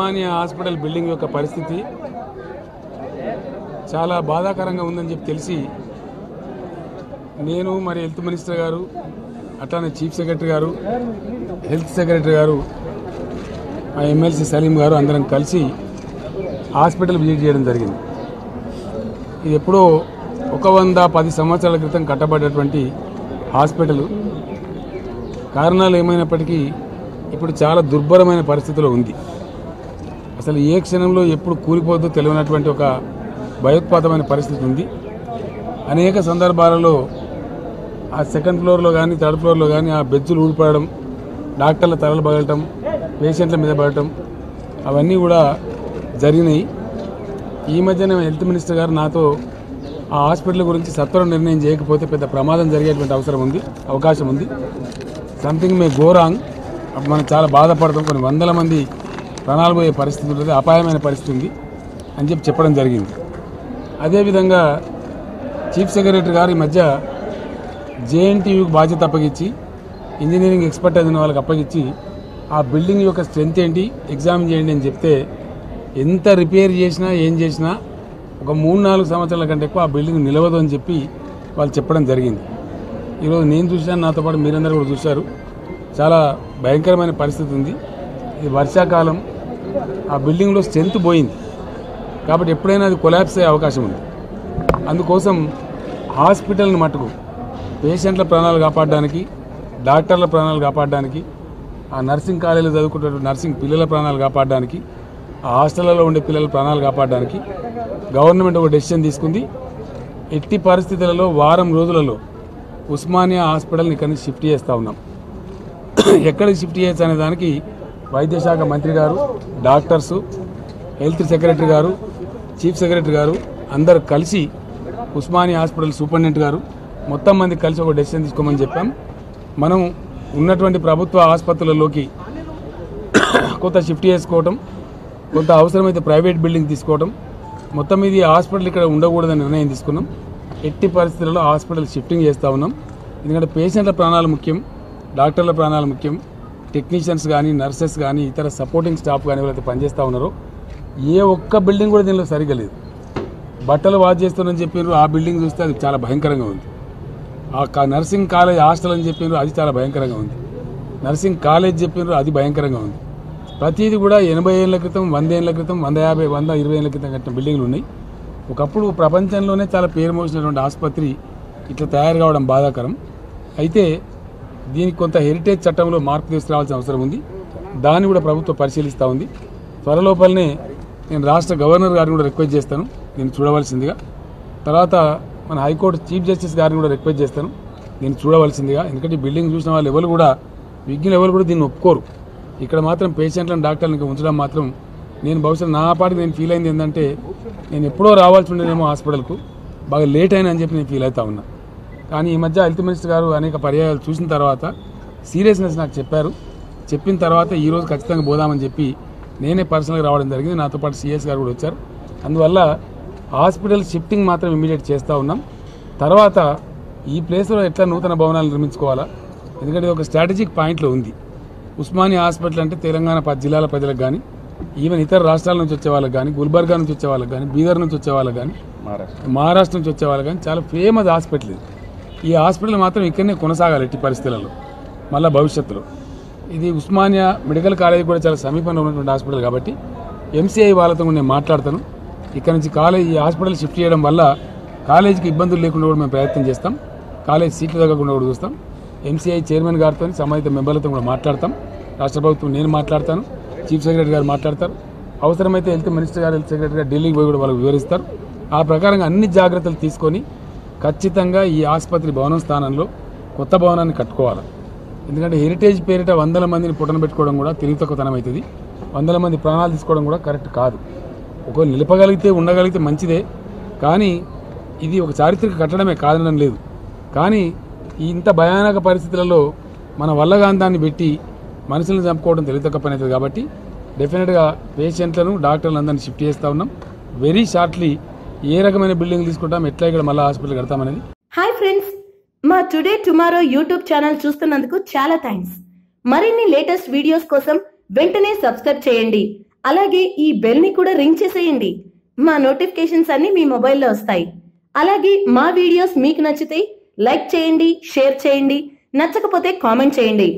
Osmania hospital building యొక్క పరిస్థితి చాలా బాధాకరంగా ఉందని చెప్పి తెలిసి నేను మరి హెల్త్ మినిస్టర్ గారు అట్లానే చీఫ్ సెక్రటరీ గారు హెల్త్ సెక్రటరీ గారు మా ఎమ్మెల్సీ సలీం గారు అందరం కలిసి హాస్పిటల్ విజిట్ చేయడం జరిగింది. ఇది ఎప్పుడో 110 సంవత్సరాల క్రితం కట్టబడ్డటువంటి హాస్పిటల్. కారణాలు ఏమైనప్పటికీ ఇప్పుడు చాలా దుర్భరమైన పరిస్థితిలో ఉంది. అసలు ఏ క్షణంలో ఎప్పుడు కూలిపోతుందో తెలియనటువంటి ఒక భయోత్పాతమైన పరిస్థితి ఉంది. అనేక సందర్భాలలో ఆ సెకండ్ ఫ్లోర్లో కానీ థర్డ్ ఫ్లోర్లో కానీ ఆ బెడ్జులు ఊడిపడడం, డాక్టర్ల తలలు పగలటం, పేషెంట్ల మీద పడటం అవన్నీ కూడా జరిగినాయి. ఈ మధ్యన హెల్త్ మినిస్టర్ గారు నాతో ఆ హాస్పిటల్ గురించి సత్వరం నిర్ణయం చేయకపోతే పెద్ద ప్రమాదం జరిగేటువంటి అవకాశం ఉంది. Something may go wrong. అప్పుడు మనం చాలా బాధపడతాం. కొన్ని వందల మంది ప్రాణాలు పోయే పరిస్థితి ఉంటుంది, అపాయమైన పరిస్థితి ఉంది అని చెప్పడం జరిగింది. అదేవిధంగా చీఫ్ సెక్రటరీ గారు ఈ మధ్య జేఎన్టీయూకి బాధ్యత అప్పగించి ఇంజనీరింగ్ ఎక్స్పర్ట్ అయిన వాళ్ళకి అప్పగించి ఆ బిల్డింగ్ యొక్క స్ట్రెంత్ ఏంటి ఎగ్జామిన్ చేయండి అని చెప్తే ఎంత రిపేర్ చేసినా ఏం చేసినా ఒక 3-4 సంవత్సరాల కంటే ఎక్కువ ఆ బిల్డింగ్ నిలవదు అని చెప్పి వాళ్ళు చెప్పడం జరిగింది. ఈరోజు నేను చూశాను, నాతో పాటు మీరందరూ కూడా చూశారు. చాలా భయంకరమైన పరిస్థితి ఉంది. ఇది వర్షాకాలం, ఆ బిల్డింగ్లో స్ట్రెంత్ పోయింది కాబట్టి ఎప్పుడైనా అది కొలాప్స్ అయ్యే అవకాశం ఉంది. అందుకోసం హాస్పిటల్ని మట్టుకు పేషెంట్ల ప్రాణాలు కాపాడడానికి, డాక్టర్ల ప్రాణాలు కాపాడడానికి, ఆ నర్సింగ్ కాలేజీలో చదువుకుంటున్న నర్సింగ్ పిల్లల ప్రాణాలు కాపాడడానికి, ఆ హాస్టళ్లలో ఉండే పిల్లల ప్రాణాలు కాపాడడానికి గవర్నమెంట్ ఒక డెసిషన్ తీసుకుంది. ఎట్టి పరిస్థితులలో వారం రోజులలో ఉస్మానియా హాస్పిటల్ని ఇక్కడి నుంచి షిఫ్ట్ చేస్తూ ఉన్నాం. ఎక్కడికి షిఫ్ట్ చేయొచ్చు అనే దానికి వైద్య శాఖ మంత్రి గారు, డాక్టర్సు, హెల్త్ సెక్రటరీ గారు, చీఫ్ సెక్రటరీ గారు అందరు కలిసి ఉస్మానియా హాస్పిటల్ సూపరింటెండెంట్ గారు మొత్తం మంది కలిసి ఒక డెసిషన్ తీసుకోమని చెప్పాం. మనం ఉన్నటువంటి ప్రభుత్వ ఆసుపత్రులలోకి కొంత షిఫ్ట్ చేసుకోవటం, కొంత అవసరమైతే ప్రైవేట్ బిల్డింగ్ తీసుకోవడం, మొత్తం ఇది హాస్పిటల్ ఇక్కడ ఉండకూడదని నిర్ణయం తీసుకున్నాం. ఎట్టి పరిస్థితుల్లో హాస్పిటల్ షిఫ్టింగ్ చేస్తూ ఉన్నాం. ఎందుకంటే పేషెంట్ల ప్రాణాలు ముఖ్యం, డాక్టర్ల ప్రాణాలు ముఖ్యం. టెక్నీషియన్స్ కానీ, నర్సెస్ కానీ, ఇతర సపోర్టింగ్ స్టాఫ్ కానీ ఎవరైతే పనిచేస్తూ ఉన్నారో ఏ ఒక్క బిల్డింగ్ కూడా దీనిలో సరిగ్గా లేదు. బట్టలు వాష్ చేస్తారని చెప్పారు, ఆ బిల్డింగ్ చూస్తే అది చాలా భయంకరంగా ఉంది. ఆ నర్సింగ్ కాలేజ్ హాస్టల్ అని చెప్పారు, అది చాలా భయంకరంగా ఉంది. నర్సింగ్ కాలేజ్ చెప్పారు, అది భయంకరంగా ఉంది. ప్రతిదీ కూడా 80 ఏళ్ల క్రితం, 100 ఏళ్ల క్రితం, 150, 120 ఏళ్ల క్రితం కట్టిన బిల్డింగ్లు ఉన్నాయి. ఒకప్పుడు ప్రపంచంలోనే చాలా పేరు మోసినటువంటి ఆసుపత్రి ఇట్లా తయారు కావడం బాధాకరం. అయితే దీనికి కొంత హెరిటేజ్ చట్టంలో మార్పు తీసుకురావాల్సిన అవసరం ఉంది. దాన్ని కూడా ప్రభుత్వం పరిశీలిస్తూ ఉంది. త్వరలోపలనే నేను రాష్ట్ర గవర్నర్ గారిని కూడా రిక్వెస్ట్ చేస్తాను దీన్ని చూడవలసిందిగా. తర్వాత మన హైకోర్టు చీఫ్ జస్టిస్ గారిని కూడా రిక్వెస్ట్ చేస్తాను దీన్ని చూడవలసిందిగా. ఎందుకంటే ఈ బిల్డింగ్ చూసిన వాళ్ళు ఎవరు కూడా, విజ్ఞులు ఎవరు కూడా దీన్ని ఒప్పుకోరు. ఇక్కడ మాత్రం పేషెంట్లను, డాక్టర్లను ఇంకా ఉంచడం మాత్రం నేను బహుశా నా పాటికి నేను ఫీల్ అయింది ఏంటంటే నేను ఎప్పుడో రావాల్సి ఉండేదేమో హాస్పిటల్కు, బాగా లేట్ అయినా అని చెప్పి నేను ఫీల్ అవుతా ఉన్నా. కానీ ఈ మధ్య హెల్త్ మినిస్టర్ గారు అనేక పర్యాయాలు చూసిన తర్వాత సీరియస్నెస్ నాకు చెప్పారు. చెప్పిన తర్వాత ఈరోజు ఖచ్చితంగా పోదామని చెప్పి నేనే పర్సనల్గా రావడం జరిగింది. నాతో పాటు సిఎస్ గారు కూడా వచ్చారు. అందువల్ల హాస్పిటల్ షిఫ్టింగ్ మాత్రం ఇమీడియట్ చేస్తూ ఉన్నాం. తర్వాత ఈ ప్లేస్లో ఎట్లా నూతన భవనాలు నిర్మించుకోవాలా, ఎందుకంటే ఒక స్ట్రాటజిక్ పాయింట్లో ఉంది. ఉస్మానియా హాస్పిటల్ అంటే తెలంగాణ 10 జిల్లాల ప్రజలకు కానీ, ఈవెన్ ఇతర రాష్ట్రాల నుంచి వచ్చే వాళ్ళకి కానీ, గుల్బర్గా నుంచి వచ్చే వాళ్ళకి కానీ, బీదర్ నుంచి వచ్చే వాళ్ళకి కానీ, మహారాష్ట్ర నుంచి వచ్చే వాళ్ళకి కానీ చాలా ఫేమస్ హాస్పిటల్ ఇది. ఈ హాస్పిటల్ మాత్రం ఇక్కడనే కొనసాగాలి ఎట్టి పరిస్థితులలో మళ్ళీ భవిష్యత్తులో. ఇది ఉస్మానియా మెడికల్ కాలేజ్ కూడా చాలా సమీపంలో ఉన్నటువంటి హాస్పిటల్ కాబట్టి ఎంసీఐ వాళ్ళతో కూడా నేను మాట్లాడతాను. ఇక్కడ నుంచి ఈ హాస్పిటల్ షిఫ్ట్ చేయడం వల్ల కాలేజీకి ఇబ్బందులు లేకుండా కూడా మేము ప్రయత్నం చేస్తాం. కాలేజ్ సీట్లు తగ్గకుండా కూడా చూస్తాం. ఎంసీఐ చైర్మన్ గారితో, సంబంధిత మెంబర్లతో కూడా మాట్లాడతాం. రాష్ట్ర ప్రభుత్వం నేను మాట్లాడతాను, చీఫ్ సెక్రటరీ గారు మాట్లాడతారు. అవసరమైతే హెల్త్ మినిస్టర్ గారు, హెల్త్ సెక్రటరీ గారు ఢిల్లీకి పోయి కూడా వాళ్ళకి వివరిస్తారు. ఆ ప్రకారంగా అన్ని జాగ్రత్తలు తీసుకొని ఖచ్చితంగా ఈ ఆసుపత్రి భవనం స్థానంలో కొత్త భవనాన్ని కట్టుకోవాలి. ఎందుకంటే హెరిటేజ్ పేరిట 100 మందిని పుట్టన పెట్టుకోవడం కూడా తెలివితక్కువతనం అవుతుంది. 100 మంది ప్రాణాలు తీసుకోవడం కూడా కరెక్ట్ కాదు. ఒకవేళ నిలపగలిగితే, ఉండగలిగితే మంచిదే. కానీ ఇది ఒక చారిత్రక కట్టడమే కాదనడం లేదు. కానీ ఇంత భయానక పరిస్థితులలో మన వల్లగాంధాన్ని పెట్టి మనుషులను చంపుకోవడం తెలివితక్కువ పని అవుతుంది. కాబట్టి డెఫినెట్గా పేషెంట్లను, డాక్టర్లను అందరినీ షిఫ్ట్ చేస్తూ ఉన్నాం. వెరీ షార్ట్లీ ఏ రకమైన బిల్డింగ్ తీసుకుంటాం, ఎట్లా ఇక్కడ మళ్ళీ హాస్పిటల్ కడతామనేది. హాయ్ ఫ్రెండ్స్, మా టుడే టుమారో యూట్యూబ్ ఛానల్ చూస్తున్నందుకు చాలా థ్యాంక్స్. మరిన్ని లేటెస్ట్ వీడియోస్ కోసం వెంటనే సబ్స్క్రైబ్ చేయండి. అలాగే ఈ బెల్ ని కూడా రింగ్ చేసేయండి. మా నోటిఫికేషన్స్ అన్ని మీ మొబైల్లో వస్తాయి. అలాగే మా వీడియోస్ మీకు నచ్చితే లైక్ చేయండి, షేర్ చేయండి, నచ్చకపోతే కామెంట్ చేయండి.